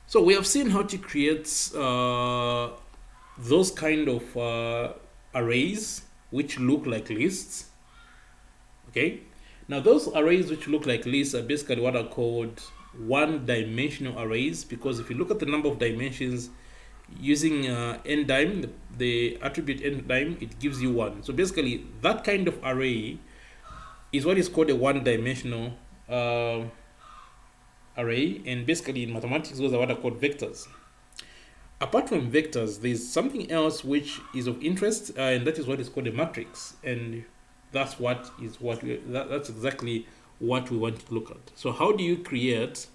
So we have seen how to create those kind of arrays which look like lists. Okay, now those arrays which look like lists are basically what are called one-dimensional arrays, because if you look at the number of dimensions using ndim, the attribute ndim, it gives you 1. So basically that kind of array is what is called a one-dimensional array, and basically in mathematics those are what are called vectors. Apart from vectors, there's something else which is of interest, and that is what is called a matrix, and that's exactly what we want to look at. So how do you create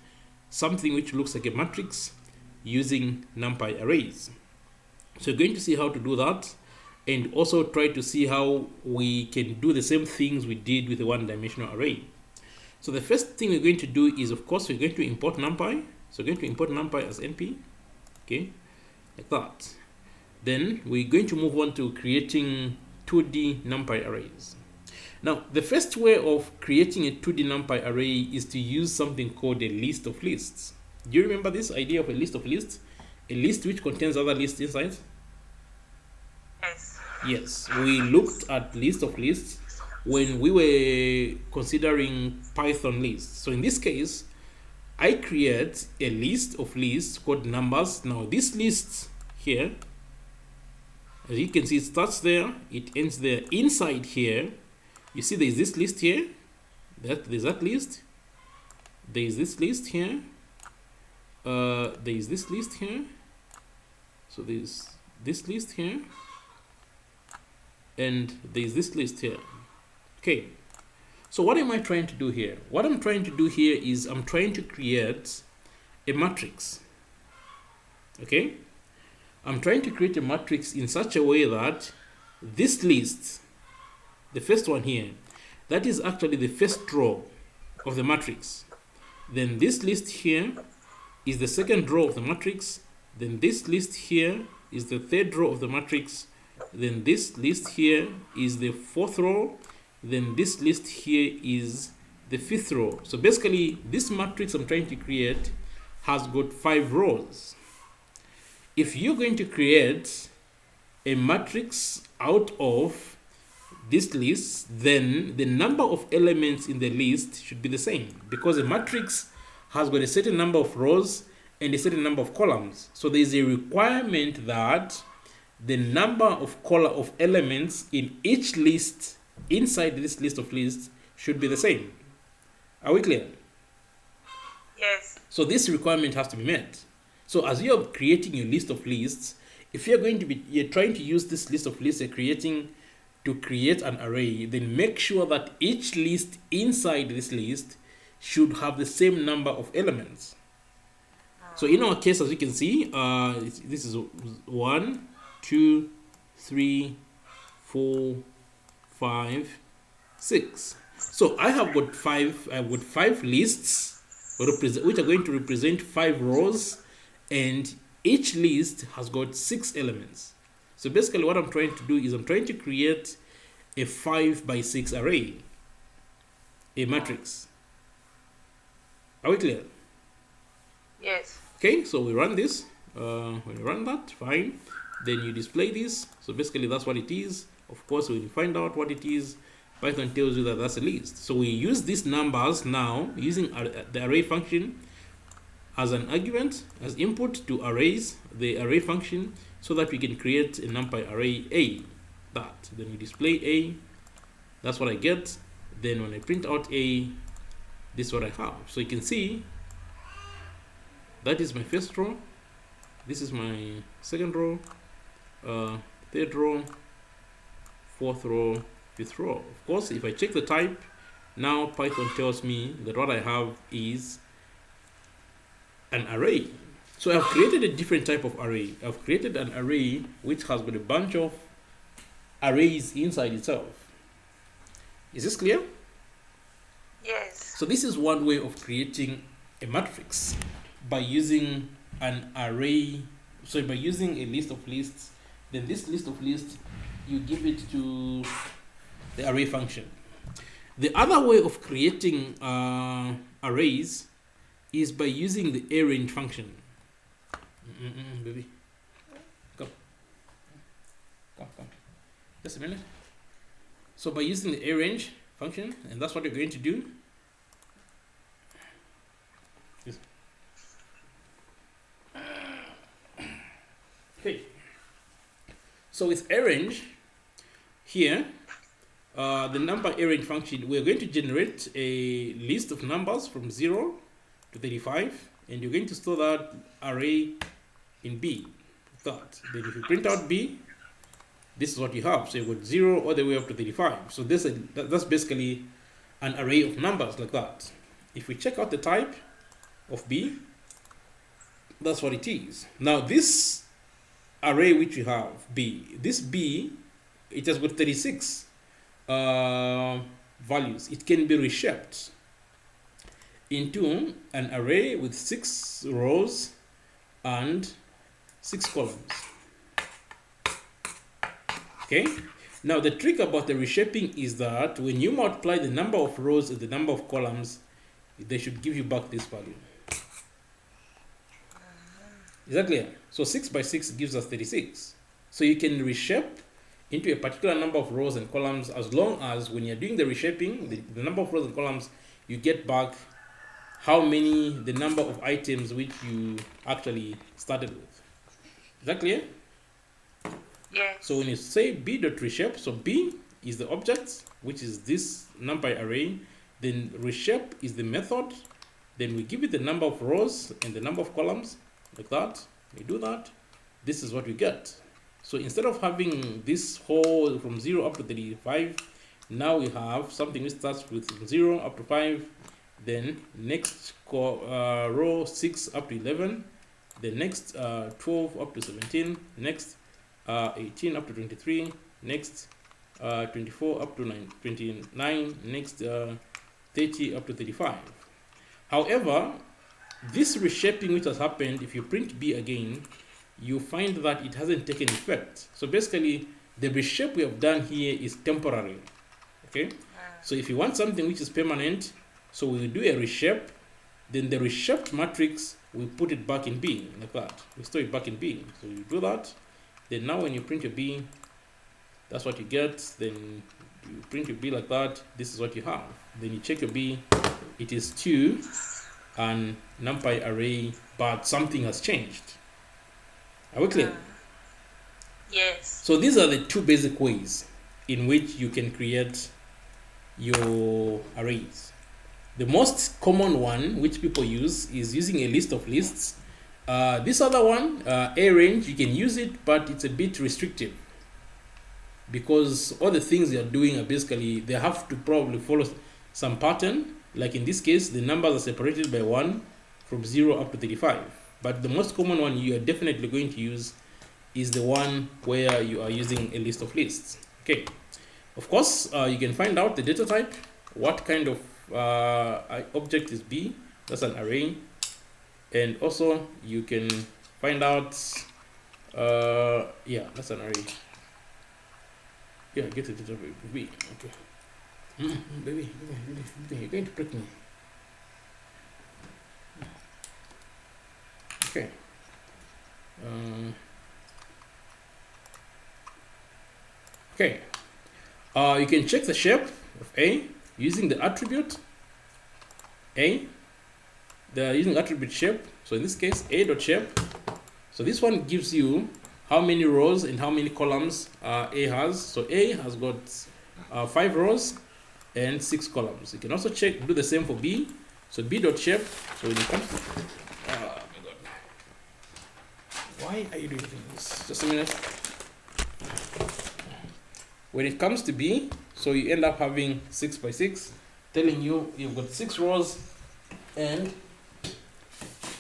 something which looks like a matrix using Numpy arrays? So you're going to see how to do that, and also try to see how we can do the same things we did with a one-dimensional array. So the first thing we're going to do is, of course, we're going to import Numpy. So we're going to import Numpy as np, okay, like that. Then we're going to move on to creating 2D Numpy arrays. Now, the first way of creating a 2D Numpy array is to use something called a list of lists. Do you remember this idea of a list of lists? A list which contains other lists inside? Yes. Yes, we looked at list of lists when we were considering Python lists. So in this case, I create a list of lists called numbers. Now this list here, as you can see, it starts there, it ends there. Inside here, you see there is this list here, there's that list, there is this list here, there is this list here, so there's this list here, and there is this list here. Okay, so what am I trying to do here? What I'm trying to do here is I'm trying to create a matrix. Okay, I'm trying to create a matrix in such a way that this list, the first one here, that is actually the first row of the matrix. Then this list here is the second row of the matrix. Then this list here is the third row of the matrix. Then this list here is the fourth row. Then this list here is the fifth row. So basically, this matrix I'm trying to create has got 5 rows. If you're going to create a matrix out of this list, then the number of elements in the list should be the same, because a matrix has got a certain number of rows and a certain number of columns. So there is a requirement that the number of elements in each list inside this list of lists should be the same. Are we clear? Yes. So this requirement has to be met. So as you're creating your list of lists, if you're trying to use this list of lists you're creating to create an array, then make sure that each list inside this list should have the same number of elements. So in our case, as you can see, this is 1, 2, 3, 4, 5, 6. So I have got 5 lists which are going to represent 5 rows, and each list has got 6 elements. So basically what I'm trying to do is I'm trying to create a 5 by 6 array, a matrix. Are we clear? Yes. Okay, so we run this. When you run that, fine. Then you display this. So basically that's what it is. Of course, when you find out what it is, Python tells you that that's a list. So we use these numbers now using the array function as an argument, as input to arrays, the array function, so that we can create a Numpy array A. That. Then we display A. That's what I get. Then when I print out A, this is what I have. So you can see that is my first row. This is my second row, third row, fourth row, fifth row. Of course, if I check the type, now Python tells me that what I have is an array. So I've created a different type of array. I've created an array which has got a bunch of arrays inside itself. Is this clear? Yes. So this is one way of creating a matrix by using an array. So by using a list of lists, then this list of lists, you give it to the array function. The other way of creating arrays is by using the arrange function. Baby, come, come. Just a minute. So by using the arrange function, and that's what you're going to do. Yes. Okay. So with arrange here, the number arrange function, we're going to generate a list of numbers from 0 to 35, and you're going to store that array in B. That. Then if you print out B, this is what you have. So you've got 0 all the way up to 35. So that's basically an array of numbers like that. If we check out the type of B, that's what it is. Now this array which you have, B, this B, it has got 36 values. It can be reshaped into an array with 6 rows and 6 columns. Okay, now the trick about the reshaping is that when you multiply the number of rows and the number of columns, they should give you back this value. Is that clear? So 6 by 6 gives us 36. So you can reshape into a particular number of rows and columns as long as when you're doing the reshaping, the number of rows and columns, you get back the number of items which you actually started with. Is that clear? Yes. So when you say b.reshape, so b is the object, which is this NumPy array, then reshape is the method, then we give it the number of rows and the number of columns, like that. We do that, this is what we get. So instead of having this whole from 0 up to 35, now we have something which starts with 0 up to 5, then next row 6 up to 11, the next 12 up to 17, next 18 up to 23, next 24 up to 29, next 30 up to 35. However, this reshaping which has happened, if you print B again, you find that it hasn't taken effect. So basically, the reshape we have done here is temporary. Okay? So if you want something which is permanent, so we do a reshape, then the reshaped matrix, we put it back in B, like that. We store it back in B. So you do that. Then now when you print your B, that's what you get. Then you print your B like that. This is what you have. Then you check your B. It is 2 and NumPy array, but something has changed. Are we clear? Yes. So these are the two basic ways in which you can create your arrays. The most common one which people use is using a list of lists. This other one, arrange, you can use it, but it's a bit restrictive because all the things you're doing are basically, they have to probably follow some pattern. Like in this case, the numbers are separated by 1 from 0 up to 35. But the most common one you are definitely going to use is the one where you are using a list of lists. Okay. Of course, you can find out the data type, what kind of object is B, that's an array. And also you can find out, yeah, that's an array. Yeah, get the data type B, okay. Baby, you're going to prick me. Okay. Okay. You can check the shape of A using the attribute A. They're using attribute shape. So in this case, A.shape. So this one gives you how many rows and how many columns A has. So A has got 5 rows and 6 columns. You can also check, do the same for B. So B.shape. So when it comes to, oh my God, why are you doing this? Just a minute. When it comes to B, so you end up having 6 by 6, telling you you've got 6 rows and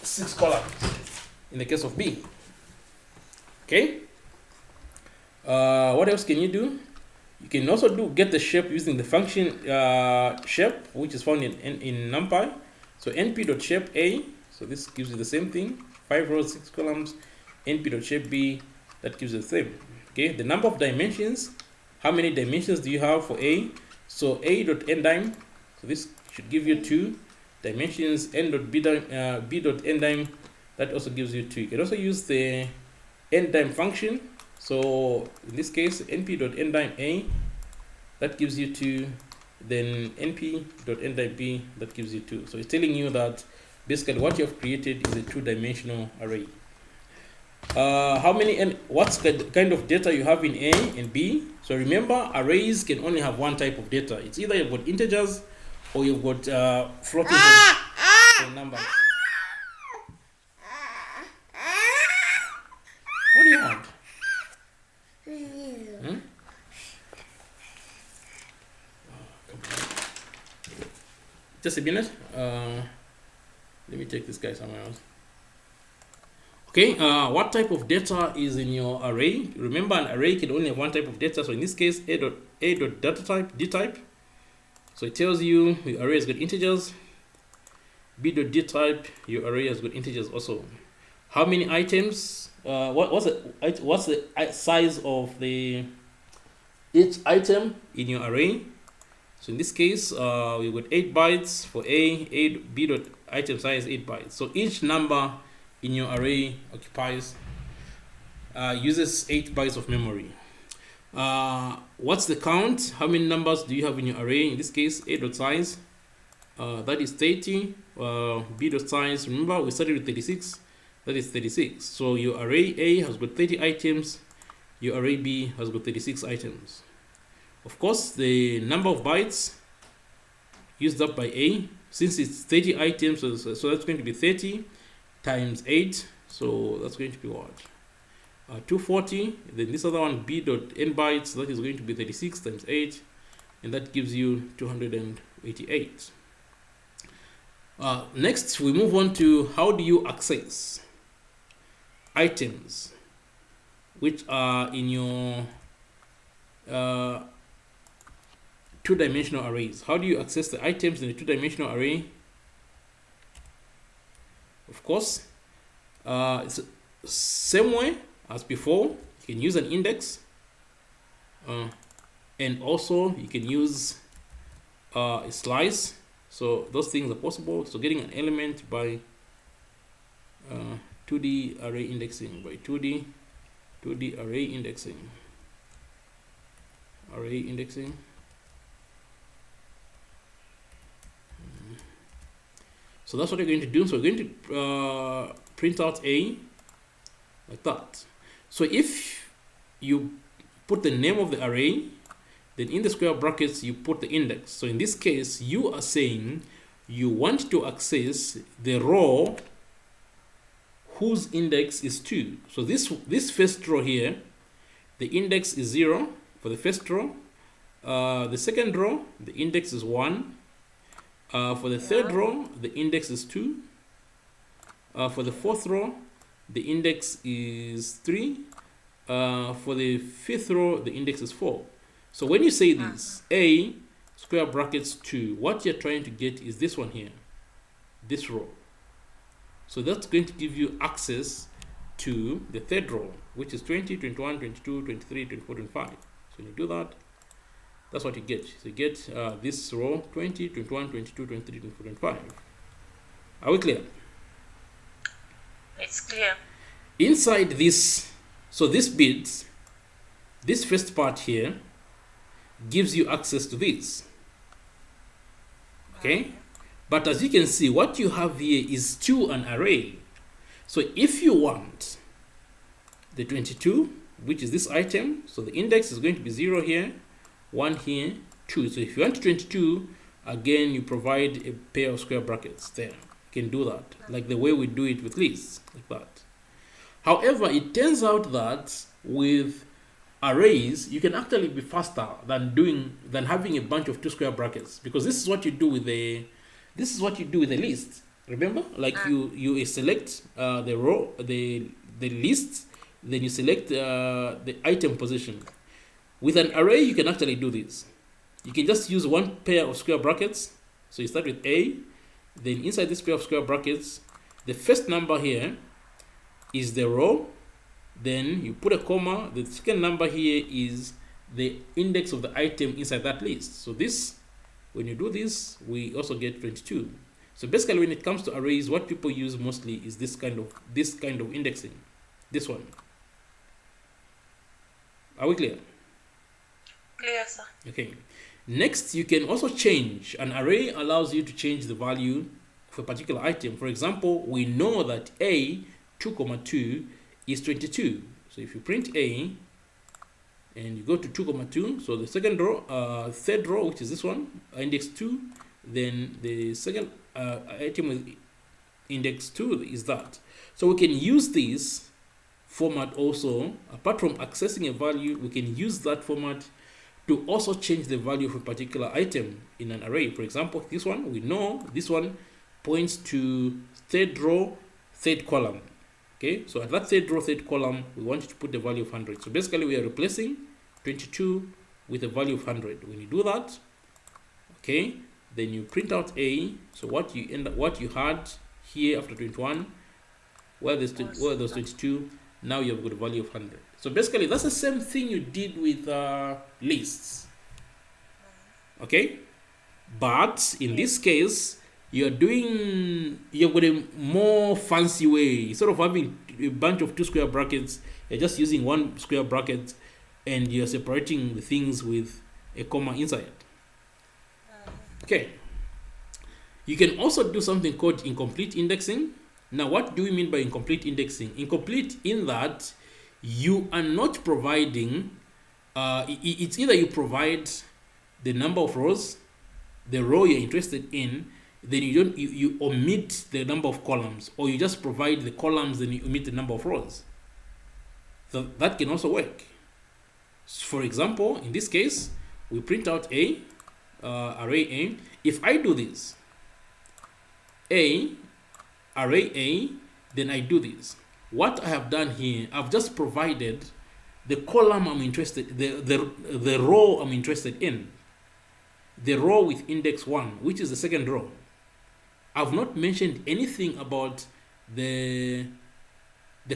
6 columns in the case of B. Okay. What else can you do? You can also get the shape using the function shape, which is found in NumPy. So np.shape A, so this gives you the same thing, 5 rows, 6 columns. np.shape B, that gives you the same. Okay, the number of dimensions, how many dimensions do you have for A? So A.ndim, so this should give you 2 dimensions. N.b.ndim That also gives you 2. You can also use the endtime function. So in this case, np.endtime a, that gives you 2. Then np.endtime b, that gives you 2. So it's telling you that basically what you have created is a 2-dimensional array. How many and what's the kind of data you have in A and B? So remember, arrays can only have one type of data. It's either you've got integers or you've got floating point numbers. What do you want? Hmm? Just a minute. Let me take this guy somewhere else. Okay, what type of data is in your array? Remember, an array can only have one type of data. So in this case, a.data type, d type. So it tells you your array has got integers. b.d type, your array has got integers also. How many items? What's the size of each item in your array? So in this case, we've got 8 bytes for a b.item size 8 bytes. So each number in your array occupies uses 8 bytes of memory. What's the count? How many numbers do you have in your array? In this case, a.size, that is 30. b.size, remember we started with 36, that is 36. So your array A has got 30 items, your array B has got 36 items. Of course, the number of bytes used up by A, since it's 30 items, so that's going to be 30 times 8, so that's going to be what? 240. Then this other one, b.n bytes, that is going to be 36 times 8, and that gives you 288. Next, we move on to how do you access items which are in your 2-dimensional arrays. How do you access the items in the 2-dimensional array? Of course, it's the same way as before. You can use an index, and also you can use a slice. So those things are possible. So getting an element by 2D array indexing, by 2D array indexing, So that's what we're going to do. So we're going to print out A like that. So if you put the name of the array, then in the square brackets you put the index. So in this case, you are saying you want to access the row whose index is 2. So this first row here, the index is 0 for the first row. The second row, the index is 1. For the third row, the index is 2. For the fourth row, the index is 3. For the fifth row, the index is 4. So when you say this, A square brackets 2, what you're trying to get is this one here, this row. So that's going to give you access to the third row, which is 20, 21, 22, 23, 24, 25. So when you do that, that's what you get. So you get this row 20, 21, 22, 23, 24, 25. Are we clear? It's clear. Inside this, so this bit, this first part here, gives you access to this. Okay? But as you can see, what you have here is to an array. So if you want the 22, which is this item, so the index is going to be 0 here, 1 here, 2. So if you want 22, again, you provide a pair of square brackets there. You can do that, like the way we do it with lists, like that. However, it turns out that with arrays, you can actually be faster than having a bunch of 2 square brackets, because this is what you do with a list. Remember, like you select the row, the list, then you select the item position. With an array, you can actually do this. You can just use one pair of square brackets. So you start with A, then inside this pair of square brackets, the first number here is the row, then you put a comma, the second number here is the index of the item inside that list. So this, when you do this, we also get 22. So basically, when it comes to arrays, what people use mostly is this kind of indexing. This one. Are we clear? Clear, sir. Okay. Next, you can also change. An array allows you to change the value of a particular item. For example, we know that A 2,2 is 22. So if you print A and you go to 2,2, so the second row, third row, which is this one, index 2, then the second item with index 2 is that. So we can use this format also. Apart from accessing a value, we can use that format to also change the value of a particular item in an array. For example, this one, we know this one points to third row, third column. Okay, so at that third row, third column, we want to put the value of 100. So basically, we are replacing 22 with a value of 100. When you do that, okay, then you print out A. So what you had here after 21, where there's 22, now you've got a value of 100. So basically, that's the same thing you did with lists. Okay, but in this case, you've got a more fancy way. Instead of having a bunch of 2 square brackets, you're just using 1 square bracket, and you're separating the things with a comma inside. Okay. You can also do something called incomplete indexing. Now, what do we mean by incomplete indexing? Incomplete in that you are not providing, it's either you provide the number of rows, the row you're interested in, then you omit the number of columns, or you just provide the columns, then you omit the number of rows. So that can also work. For example, in this case, we print out A, array A. If I do this, A, array A, then I do this. What I have done here, I've just provided the column I'm interested, the row I'm interested in, the row with index 1, which is the second row. I've not mentioned anything about the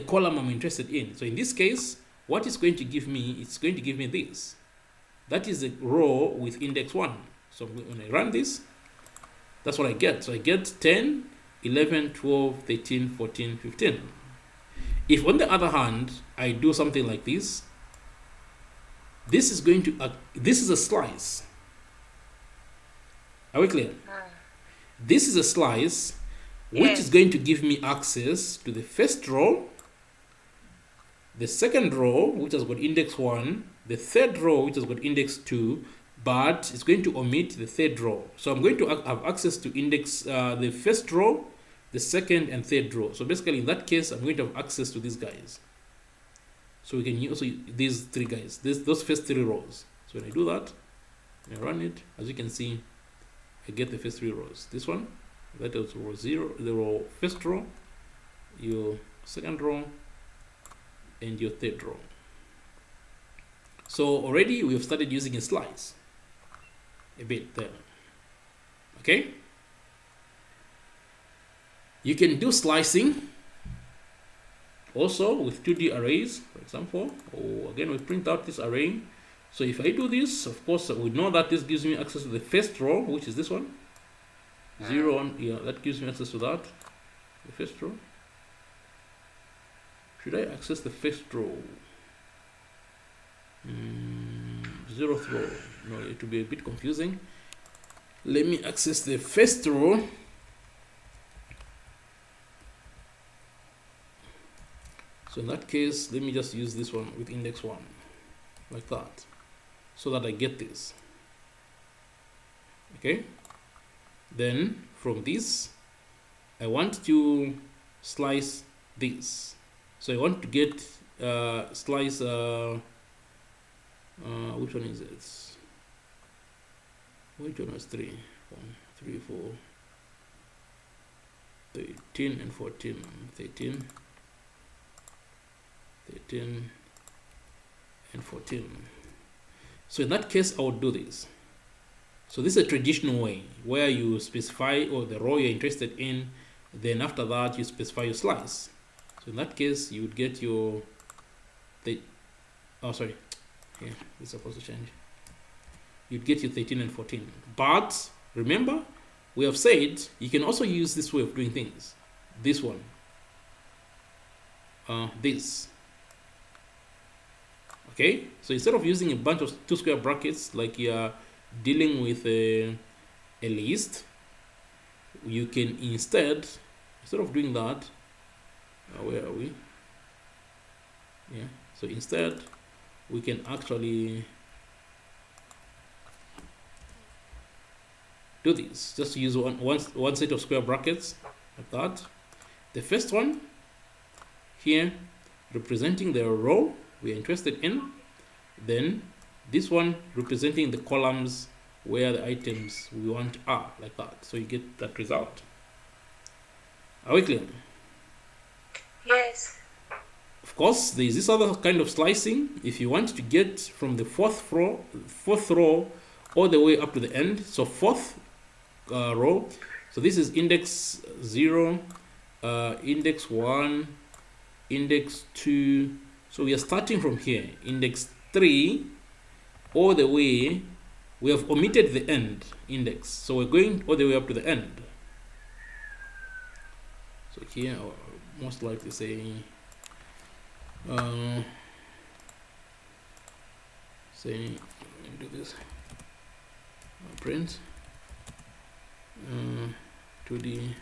column I'm interested in. So in this case, what it's going to give me, it's going to give me this. That is the row with index 1. So when I run this, that's what I get. So I get 10, 11, 12, 13, 14, 15. If on the other hand, I do something like this, this is going to, this is a slice. Are we clear? This is a slice which is going to give me access to the first row, the second row, which has got index 1, the third row, which has got index 2, but it's going to omit the third row. So I'm going to have access to index the first row, the second and third row. So basically, in that case, I'm going to have access to these guys. So we can use these 3 guys, those first 3 rows. So when I do that, I run it, as you can see, I get the first 3 rows. This one, that is row 0, the row first row, your second row, and your third row. So already we have started using a slice a bit there. Okay, you can do slicing also with 2D arrays, for example. Or again, we print out this array. So if I do this, of course, we know that this gives me access to the first row, which is this one. 0, 1, yeah, that gives me access to that, the first row. Should I access the first row? 0th row. No, it will be a bit confusing. Let me access the first row. So in that case, let me just use this one with index 1, like that, so that I get this. Okay. Then from this, I want to slice this. So I want to get slice. Which one is it? Which one was 3? 1, 3, 4, 13 and 14. 13 and 14. So in that case, I would do this. So this is a traditional way where you specify the row you're interested in, then after that you specify your slice. So in that case, you would get your sorry, yeah, it's supposed to change. You'd get your 13 and 14. But remember, we have said you can also use this way of doing things. This one. This. Okay, so instead of using a bunch of 2 square brackets like you are dealing with a list, you can instead of doing that, where are we? Yeah, so instead we can actually do this. Just use one set of square brackets like that. The first one here representing the row we are interested in, then this one representing the columns where the items we want are, like that. So you get that result. Are we clear? Yes. Of course, there is this other kind of slicing. If you want to get from the fourth row all the way up to the end, so fourth row, so this is index 0, index 1, index 2. So we are starting from here, index 3, all the way. We have omitted the end index, so we're going all the way up to the end. So here I'll most likely say let me do this, print to the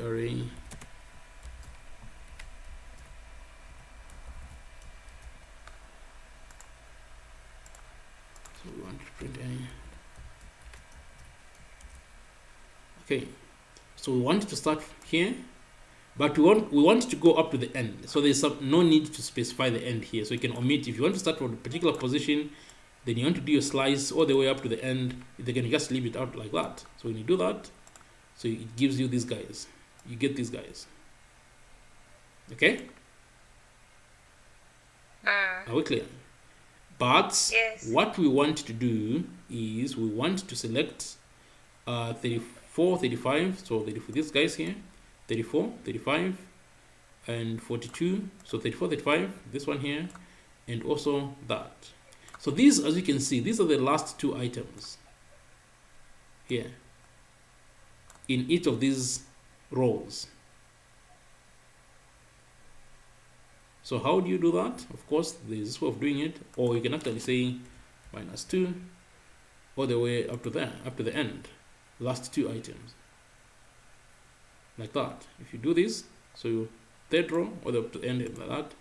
array we want to print okay, so we want to start here, but we want to go up to the end, so there's no need to specify the end here, so you can omit. If you want to start from a particular position, then you want to do your slice all the way up to the end, they can just leave it out like that. So when you do that, so it gives you these guys, you get these guys. Okay, are we clear? But yes. What we want to do is we want to select 34, 35, so for these guys here, 34, 35, and 42, so 34, 35, this one here, and also that. So these, as you can see, these are the last 2 items here in each of these rows. So how do you do that? Of course, there's this way of doing it, or you can actually say -2 all the way up to there, up to the end, last 2 items, like that. If you do this, so you third row all the way up to the end like that,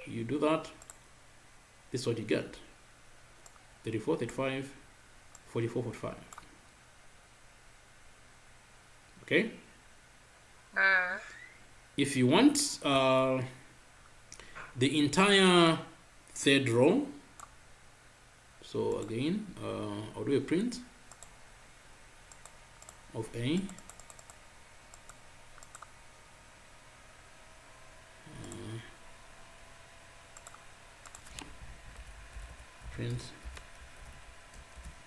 you do that, this is what you get: 34, 35, 44, 45. Okay. If you want the entire third row, so again, I'll do a print of A.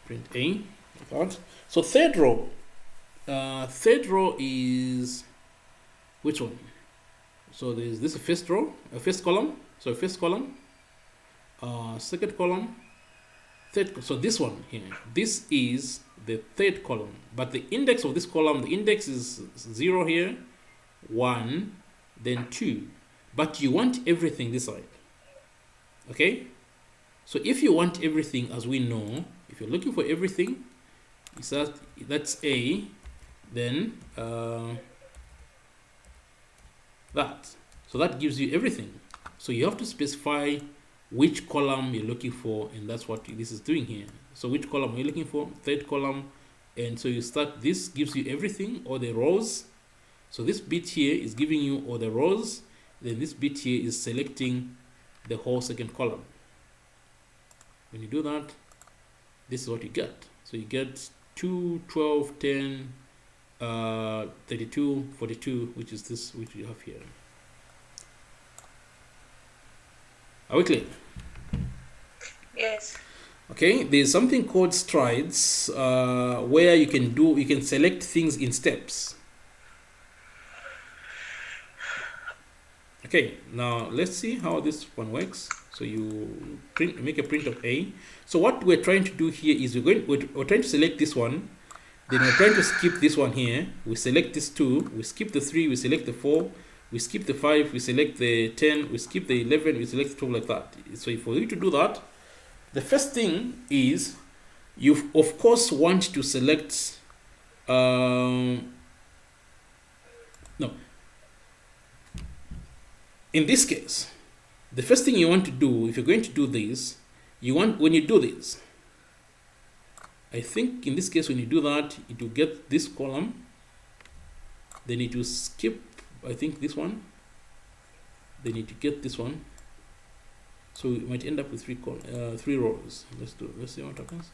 Print A, like that. So third row is which one? So there's this first row, first column. So first column, second column, third. So this one here, this is the third column. But the index of this column, the index is 0 here, 1, then 2. But you want everything this side. Okay. So if you want everything, as we know, if you're looking for everything, that's A. Then that. So that gives you everything. So you have to specify which column you're looking for, and that's what this is doing here. So which column are you looking for? Third column. And so you start, this gives you everything, all the rows. So this bit here is giving you all the rows. Then this bit here is selecting the whole second column. When you do that, this is what you get. So you get 2, 12, 10, 32, 42, which is this, which you have here. Are we clear? Yes. Okay, there's something called strides, where you can select things in steps. Okay, now let's see how this one works. So you make a print of A. So what we're trying to do here is we're trying to select this one, then we're trying to skip this one here. We select this 2, we skip the 3, we select the 4, we skip the 5, we select the 10, we skip the 11, we select the 12, like that. So for you to do that, the first thing is you of course want to select no. In this case, the first thing you want to do, if you're going to do this, when you do this, I think in this case when you do that, it will get this column, then it will skip, I think, this one, then it will get this one, so you might end up with 3 rows. Let's see what happens.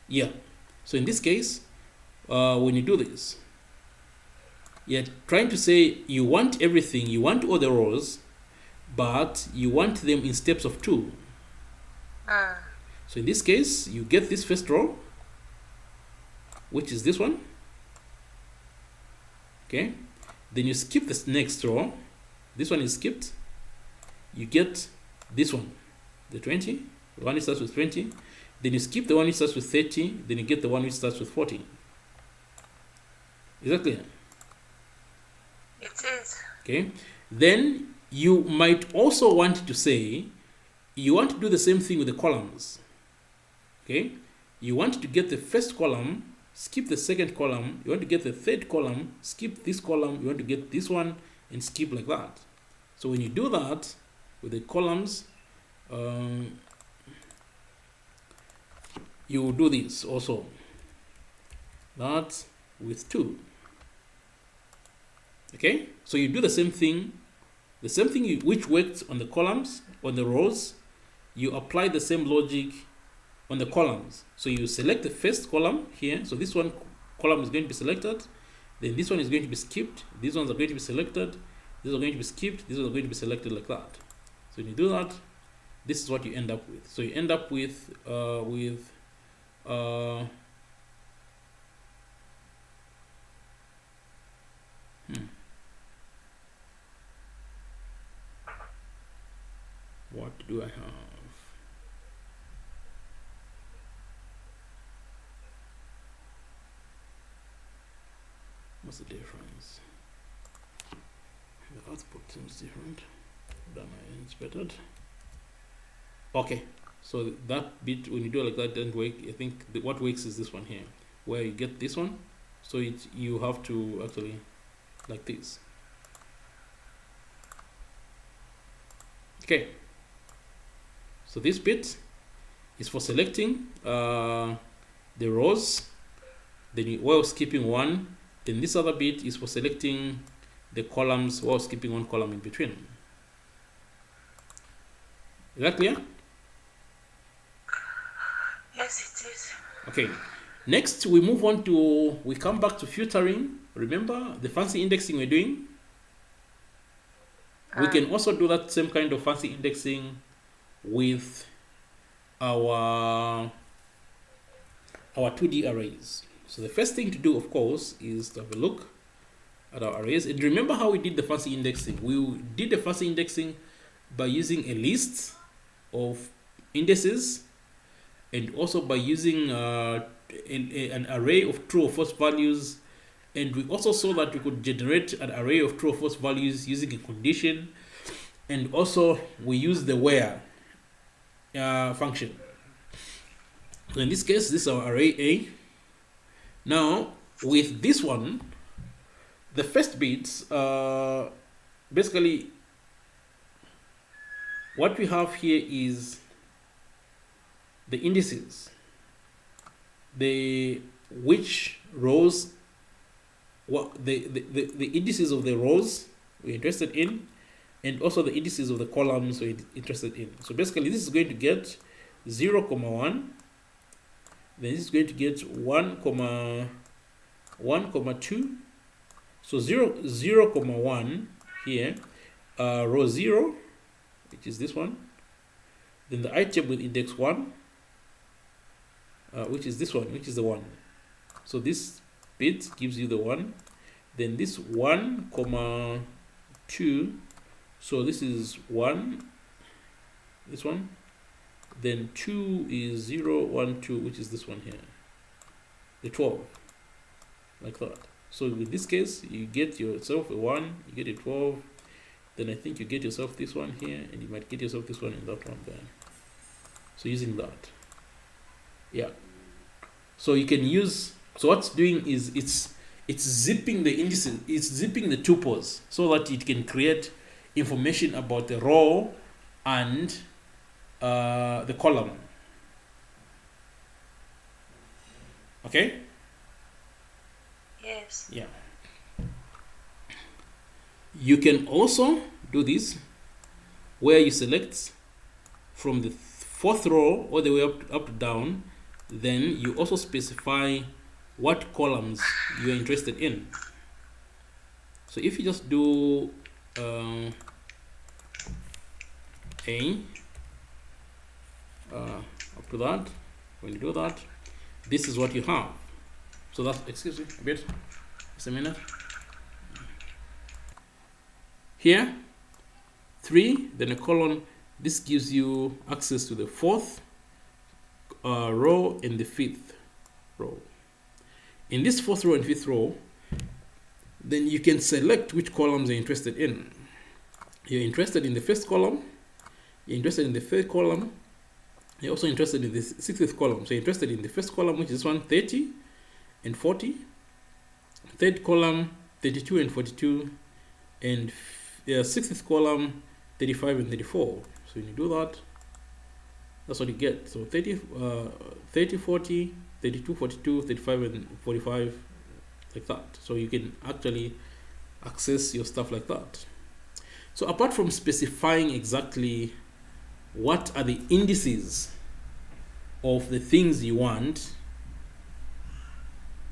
Yeah, so in this case, when you do this, you're trying to say you want everything, you want all the rows, but you want them in steps of 2. So in this case, you get this first row, which is this one. Okay, then you skip this next row. This one is skipped. You get this one, the 20, the one which starts with 20. Then you skip the one which starts with 30. Then you get the one which starts with 40. Is that clear? It is. Okay, then you might also want to say you want to do the same thing with the columns. Okay, you want to get the first column, skip the second column, you want to get the third column, skip this column, you want to get this one, and skip like that. So when you do that with the columns, you will do this also. That with 2. Okay, so you do the same thing which worked on the columns, on the rows, you apply the same logic on the columns. So you select the first column here, so this one column is going to be selected, then this one is going to be skipped, these ones are going to be selected, these are going to be skipped, these are going to be selected, like that. So when you do that, this is what you end up with. So you end up with what do I have? What's the difference? The output seems different than I expected. Okay, so that bit, when you do it like that, doesn't work. I think what works is this one here, where you get this one. So you have to actually like this. Okay, so this bit is for selecting the rows, then while skipping one. Then this other bit is for selecting the columns while skipping one column in between. Is that clear? Yes, it is. Okay, next we come back to filtering. Remember the fancy indexing we're doing? We can also do that same kind of fancy indexing with our 2D arrays. So the first thing to do, of course, is to have a look at our arrays. And remember how we did the fancy indexing. We did the fancy indexing by using a list of indices, and also by using an array of true or false values. And we also saw that we could generate an array of true or false values using a condition. And also we use the where function. So in this case, this is our array A. Now with this one, the first bits, basically what we have here is the indices, which rows, what the indices of the rows we're interested in, and also the indices of the columns we're interested in. So basically this is going to get 0, 1, then this is going to get 1, 2. So 0, 1 here, row 0, which is this one, then the item with index 1, which is this one, which is the 1. So this bit gives you the 1. Then this 1, 2 So this is 1, this one, then 2 is 0, 1, 2, which is this one here, the 12, like that. So in this case, you get yourself a 1, you get a 12, then I think you get yourself this one here, and you might get yourself this one and that one there. So using that, yeah. So you can use, so what's doing is it's zipping the indices, it's zipping the tuples so that it can create information about the row and the column. Okay? Yes. Yeah. You can also do this where you select from the 4th row all the way up to down, then you also specify what columns you are interested in. So if you just do A up to that, when you do that, this is what you have. So that's, excuse me a bit, just a minute. Here 3, then a colon. This gives you access to the 4th row and the 5th row. In this 4th row and 5th row, then you can select which columns you're interested in. You're interested in the 1st column, you're interested in the 3rd column, you're also interested in the 6th column. So you're interested in the 1st column, which is 30 and 40, 3rd column 32 and 42, and 6th column 35 and 34. So when you do that, that's what you get. So 30, 40, 32, 42, 35 and 45, like that. So you can actually access your stuff like that. So apart from specifying exactly what are the indices of the things you want,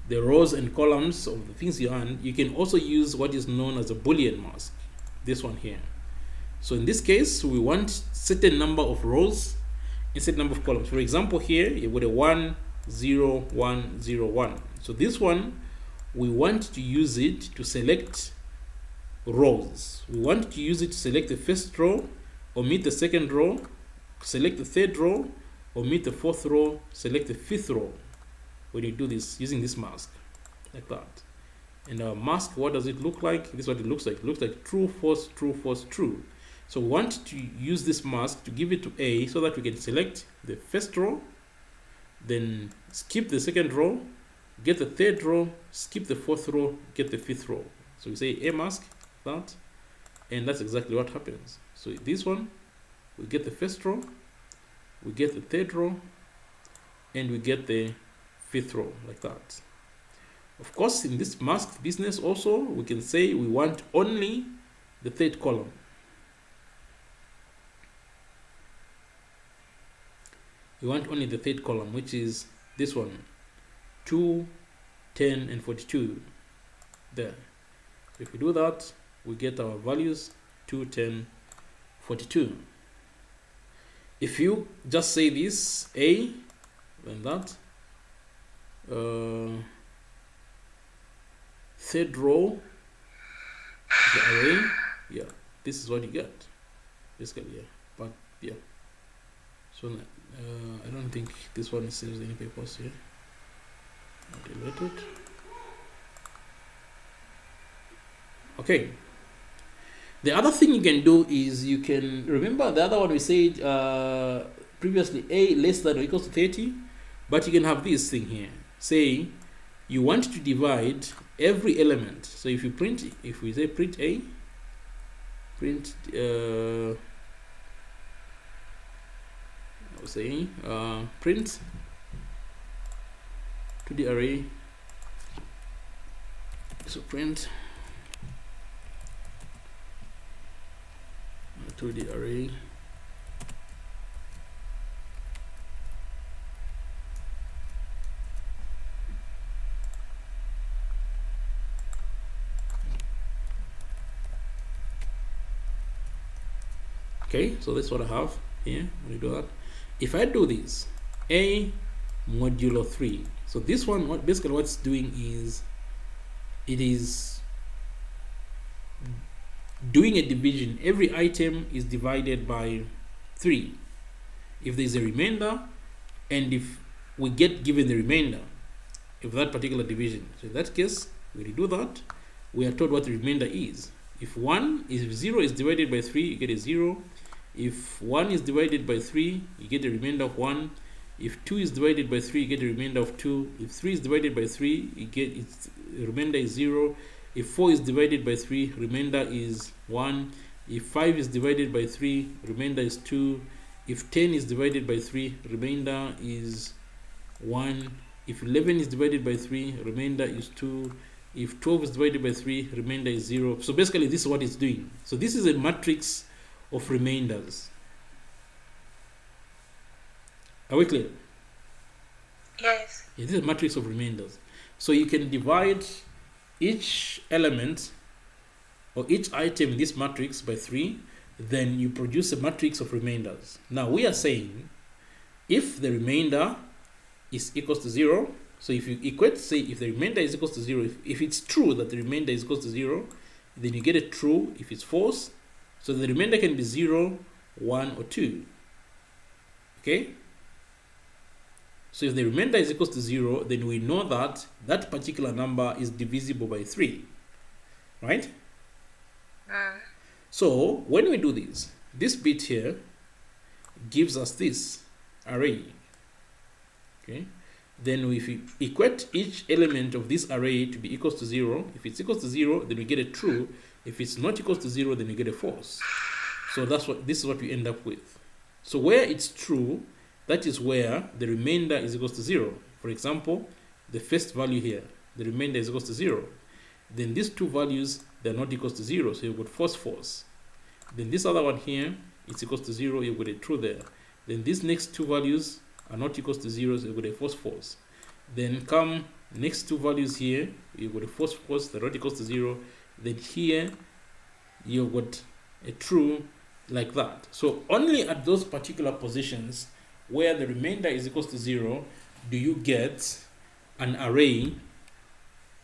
the rows and columns of the things you want, you can also use what is known as a Boolean mask, this one here. So in this case, we want certain number of rows and certain number of columns. For example, here you got a 1, 0, 1, 0, 1. So this one, we want to use it to select rows. We want to use it to select the 1st row, omit the 2nd row, select the 3rd row, omit the 4th row, select the 5th row. When you do this using this mask, like that. And our mask, what does it look like? This is what it looks like. It looks like true, false, true, false, true. So we want to use this mask to give it to A so that we can select the 1st row, then skip the 2nd row, get the 3rd row, skip the 4th row, get the 5th row. So we say A mask, that, and that's exactly what happens. So this one, we get the 1st row, we get the 3rd row, and we get the 5th row, like that. Of course, in this masked business also, we can say we want only the 3rd column. We want only the 3rd column, which is this one, 2, 10, and 42. There. If we do that, we get our values 2, 10, 42. If you just say this A, then that, 3rd row, the array, yeah, this is what you get, basically, yeah. But yeah, so I don't think this one saves any papers here. Delete it. Okay. The other thing you can do is you can remember the other one we said previously, A less than or equals to 30, but you can have this thing here. Say you want to divide every element. So if you print, if we say print A, print I was saying print to the array. So print to the array okay. So that's what I have here. When you do that, if I do this A modulo 3, so this one, what basically what's doing is it is doing a division, every item is divided by 3 if there's a remainder, and if we get given the remainder of that particular division. So in that case, we redo that. We are told what the remainder is. If 0 is divided by 3, you get a 0. If 1 is divided by 3, you get a remainder of 1. If 2 is divided by 3, you get a remainder of 2. If 3 is divided by 3, you get its remainder is 0. If 4 is divided by 3, remainder is 1. If 5 is divided by 3, remainder is 2. If 10 is divided by 3, remainder is 1. If 11 is divided by 3, remainder is 2. If 12 is divided by 3, remainder is 0. So basically, this is what it's doing. So this is a matrix of remainders. Are we clear? Yes. Yeah, this is a matrix of remainders. So you can divide each element or each item in this matrix by 3, then you produce a matrix of remainders. Now we are saying if the remainder is equals to 0, so if you equate, say if the remainder is equals to 0, if it's true that the remainder is equals to 0, then you get a true if it's false. So the remainder can be 0, 1, or 2. Okay? So if the remainder is equals to 0, then we know that that particular number is divisible by 3. Right? So when we do this bit here gives us this array. Okay? Then if we equate each element of this array to be equals to 0, if it's equals to 0, then we get a true. If it's not equals to 0, then we get a false. So this is what we end up with. So where it's true, that is where the remainder is equals to 0. For example, the first value here, the remainder is equals to 0. Then these two values, they're not equals to 0, so you've got false. Then this other one here, it's equals to 0, you've got a true there. Then these next two values are not equals to 0, so you've got a false. Then come next two values here, you've got a false, they're not equals to 0. Then here, you've got a true, like that. So only at those particular positions where the remainder is equals to 0 do you get an array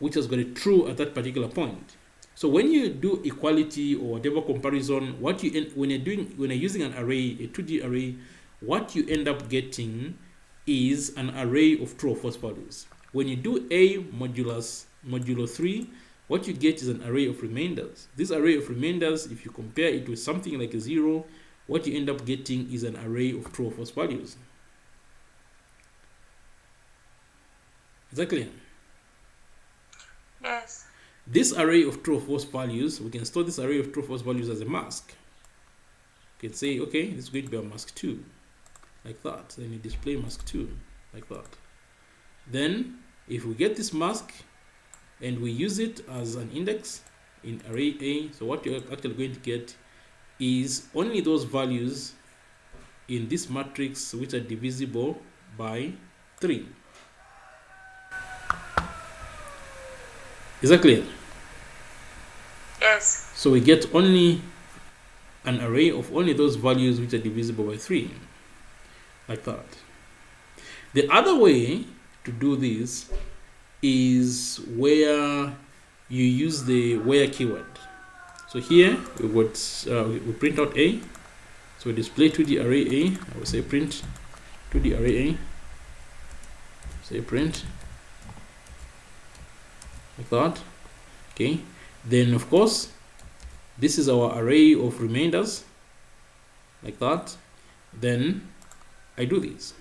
which has got a true at that particular point. So when you do equality or whatever comparison, when you're using an array, a 2D array, what you end up getting is an array of true or false values. When you do a modulo 3, what you get is an array of remainders. This array of remainders, if you compare it with something like a 0, what you end up getting is an array of true or false values. Is that clear? Yes. This array of true or false values, we can store this array of true or false values as a mask. You can say, okay, this is going to be a mask 2, like that. Then you display mask 2, like that. Then, if we get this mask and we use it as an index in array A, so what you're actually going to get is only those values in this matrix which are divisible by 3. Is that clear? Yes. So we get only an array of only those values which are divisible by 3, like that. The other way to do this is where you use the where keyword. So here we would we print out A. So we display 2D array A. I will say print 2D array A. Say print like that. Okay. Then of course this is our array of remainders, like that. Then I do this.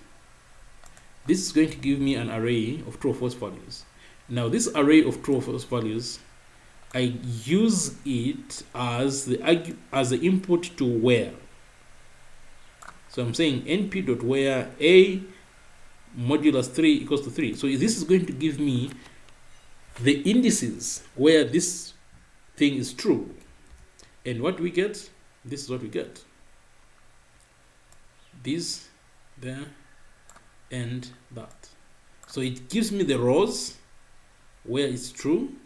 This is going to give me an array of true or false values. Now this array of true or false values, I use it as the input to where. So I'm saying np.where a modulus 3 equals to 3. So this is going to give me the indices where this thing is true. And what we get, this is what we get. This, there, and that. So it gives me the rows where it's true,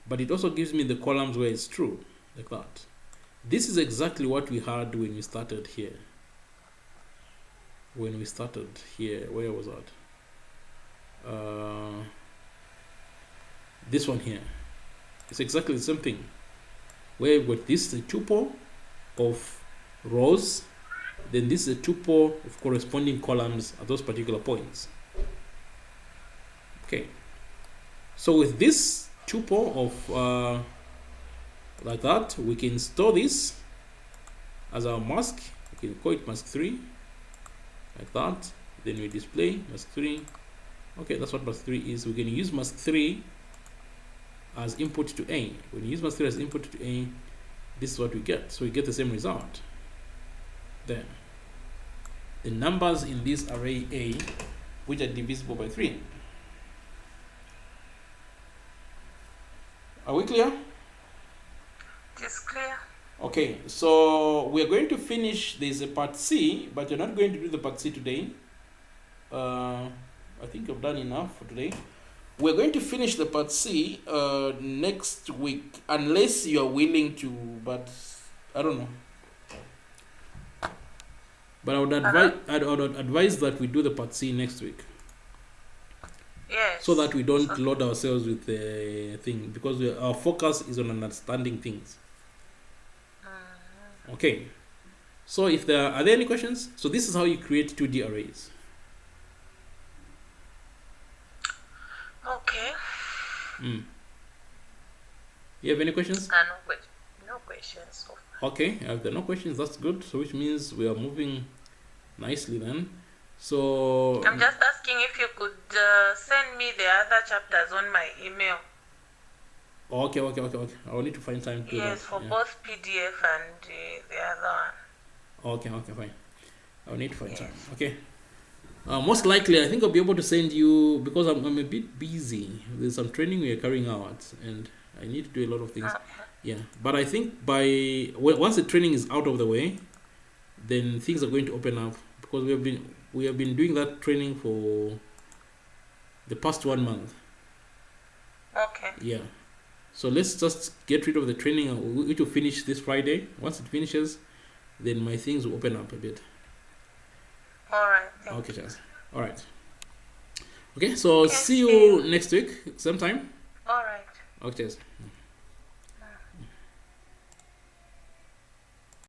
but it also gives me the columns where it's true, like that. This is exactly what we had when we started here. When we started here, where was that? This one here. It's exactly the same thing. where we've got this is a tuple of rows, then this is a tuple of corresponding columns at those particular points. Okay, so with this tuple of like that, we can store this as our mask. We can call it mask 3 like that, then we display mask 3. Okay, that's what mask 3 is. We can use mask 3 as input to A. When you use mask 3 as input to A, this is what we get. So we get the same result. Then the numbers in this array A, which are divisible by 3. Are we clear? It's clear. Okay, so we're going to finish. There's a part C, but you're not going to do the part C today. I think I've done enough for today. We're going to finish the part C next week, unless you're willing to, but I don't know. But I would advise that we do the part C next week. Yes. So that we don't load ourselves with the thing, because our focus is on understanding things. Okay. So if are there any questions? So this is how you create 2D arrays. Okay. You have any questions? No questions so far. Okay, if there are no questions, that's good. So which means we are moving nicely then. So I'm just asking if you could send me the other chapters on my email. Okay. I will need to find time to do that. Yes, for both PDF and the other one. Okay, fine. I will need to find time. Okay. Most likely, I think I'll be able to send you, because I'm a bit busy. There's some training we are carrying out, and I need to do a lot of things. Yeah, but I think once the training is out of the way, then things are going to open up, because we have been doing that training for the past 1 month. Okay. Yeah. So let's just get rid of the training, which will finish this Friday. Once it finishes, then my things will open up a bit. All right. Okay, Chaz. All right. Okay, so see you next week, same time. All right. Okay, Chaz.